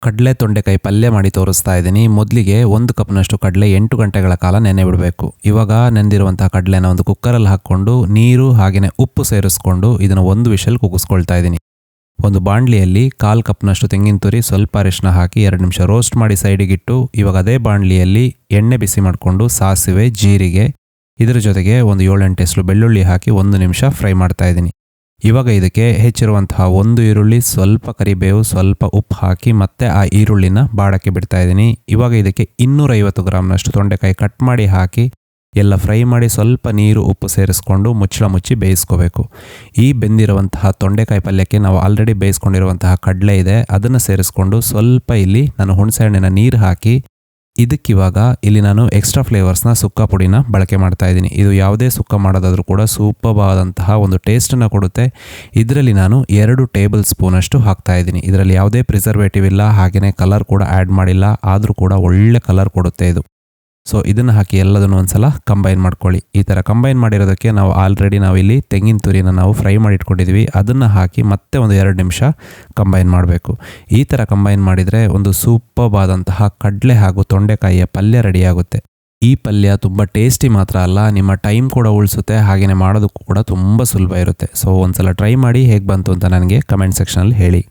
ಕಡಲೆ ತೊಂಡೆಕಾಯಿ ಪಲ್ಯ ಮಾಡಿ ತೋರಿಸ್ತಾ ಇದ್ದೀನಿ. ಮೊದಲಿಗೆ 1 ಕಪ್ನಷ್ಟು ಕಡಲೆ 8 ಗಂಟೆಗಳ ಕಾಲ ನೆನೆ ಬಿಡಬೇಕು. ಇವಾಗ ನೆಂದಿರುವಂತಹ ಕಡಲೆನ ಒಂದು ಕುಕ್ಕರಲ್ಲಿ ಹಾಕ್ಕೊಂಡು ನೀರು ಹಾಗೆಯೇ ಉಪ್ಪು ಸೇರಿಸ್ಕೊಂಡು ಇದನ್ನು 1 ವಿಷಲ್ ಕೂಗಿಸ್ಕೊಳ್ತಾ ಇದ್ದೀನಿ. ಒಂದು ಬಾಣಲಿಯಲ್ಲಿ 1/4 ಕಪ್ನಷ್ಟು ತೆಂಗಿನ ತುರಿ, ಸ್ವಲ್ಪ ಅರಿಶಿನ ಹಾಕಿ 2 ನಿಮಿಷ ರೋಸ್ಟ್ ಮಾಡಿ ಸೈಡಿಗಿಟ್ಟು, ಇವಾಗ ಅದೇ ಬಾಣಲಿಯಲ್ಲಿ ಎಣ್ಣೆ ಬಿಸಿ ಮಾಡಿಕೊಂಡು ಸಾಸಿವೆ, ಜೀರಿಗೆ, ಇದರ ಜೊತೆಗೆ ಒಂದು 7-8 ಎಸಳು ಬೆಳ್ಳುಳ್ಳಿ ಹಾಕಿ 1 ನಿಮಿಷ ಫ್ರೈ ಮಾಡ್ತಾ ಇದ್ದೀನಿ. ಇವಾಗ ಇದಕ್ಕೆ ಹೆಚ್ಚಿರುವಂತಹ 1 ಈರುಳ್ಳಿ, ಸ್ವಲ್ಪ ಕರಿಬೇವು, ಸ್ವಲ್ಪ ಉಪ್ಪು ಹಾಕಿ ಮತ್ತೆ ಆ ಈರುಳ್ಳಿನ ಬಾಡಕ್ಕೆ ಬಿಡ್ತಾ ಇದ್ದೀನಿ. ಇವಾಗ ಇದಕ್ಕೆ 250 ಗ್ರಾಮ್ನಷ್ಟು ತೊಂಡೆಕಾಯಿ ಕಟ್ ಮಾಡಿ ಹಾಕಿ ಎಲ್ಲ ಫ್ರೈ ಮಾಡಿ ಸ್ವಲ್ಪ ನೀರು ಉಪ್ಪು ಸೇರಿಸ್ಕೊಂಡು ಮುಚ್ಚಳ ಮುಚ್ಚಿ ಬೇಯಿಸ್ಕೋಬೇಕು. ಈ ಬೆಂದಿರುವಂತಹ ತೊಂಡೆಕಾಯಿ ಪಲ್ಯಕ್ಕೆ ನಾವು ಆಲ್ರೆಡಿ ಬೇಯಿಸ್ಕೊಂಡಿರುವಂತಹ ಕಡಲೆ ಇದೆ, ಅದನ್ನು ಸೇರಿಸ್ಕೊಂಡು ಸ್ವಲ್ಪ ಇಲ್ಲಿ ನಾನು ಹುಣಸೆಹಣ್ಣಿನ ನೀರು ಹಾಕಿ ಇದಕ್ಕಿವಾಗ ಇಲ್ಲಿ ನಾನು ಎಕ್ಸ್ಟ್ರಾ ಫ್ಲೇವರ್ಸ್ನ ಸುಕ್ಕ ಪುಡಿನ ಬಳಕೆ ಮಾಡ್ತಾ ಇದ್ದೀನಿ. ಇದು ಯಾವುದೇ ಸುಕ್ಕ ಮಾಡೋದಾದರೂ ಕೂಡ ಸೂಪರ್ ಆದಂತಹ ಒಂದು ಟೇಸ್ಟನ್ನು ಕೊಡುತ್ತೆ. ಇದರಲ್ಲಿ ನಾನು 2 ಟೇಬಲ್ ಸ್ಪೂನಷ್ಟು ಹಾಕ್ತಾ ಇದ್ದೀನಿ. ಇದರಲ್ಲಿ ಯಾವುದೇ ಪ್ರಿಸರ್ವೇಟಿವ್ ಇಲ್ಲ, ಹಾಗೆಯೇ ಕಲರ್ ಕೂಡ ಆ್ಯಡ್ ಮಾಡಿಲ್ಲ, ಆದರೂ ಕೂಡ ಒಳ್ಳೆ ಕಲರ್ ಕೊಡುತ್ತೆ ಇದು. ಸೊ ಇದನ್ನು ಹಾಕಿ ಎಲ್ಲದನ್ನು ಒಂದ್ಸಲ ಕಂಬೈನ್ ಮಾಡ್ಕೊಳ್ಳಿ. ಈ ಥರ ಕಂಬೈನ್ ಮಾಡಿರೋದಕ್ಕೆ ನಾವಿಲ್ಲಿ ತೆಂಗಿನ ತುರಿನ ನಾವು ಫ್ರೈ ಮಾಡಿ ಇಟ್ಕೊಂಡಿದ್ವಿ, ಅದನ್ನು ಹಾಕಿ ಮತ್ತೆ ಒಂದು 2 ನಿಮಿಷ ಕಂಬೈನ್ ಮಾಡಬೇಕು. ಈ ಥರ ಕಂಬೈನ್ ಮಾಡಿದರೆ ಒಂದು ಸೂಪರ್ ಆದಂತಹ ಕಡಲೆ ಹಾಗೂ ತೊಂಡೆಕಾಯಿಯ ಪಲ್ಯ ರೆಡಿಯಾಗುತ್ತೆ. ಈ ಪಲ್ಯ ತುಂಬ ಟೇಸ್ಟಿ ಮಾತ್ರ ಅಲ್ಲ, ನಿಮ್ಮ ಟೈಮ್ ಕೂಡ ಉಳಿಸುತ್ತೆ, ಹಾಗೆಯೇ ಮಾಡೋದಕ್ಕೂ ಕೂಡ ತುಂಬ ಸುಲಭ ಇರುತ್ತೆ. ಸೊ ಒಂದ್ಸಲ ಟ್ರೈ ಮಾಡಿ ಹೇಗೆ ಬಂತು ಅಂತ ನನಗೆ ಕಮೆಂಟ್ ಸೆಕ್ಷನಲ್ಲಿ ಹೇಳಿ.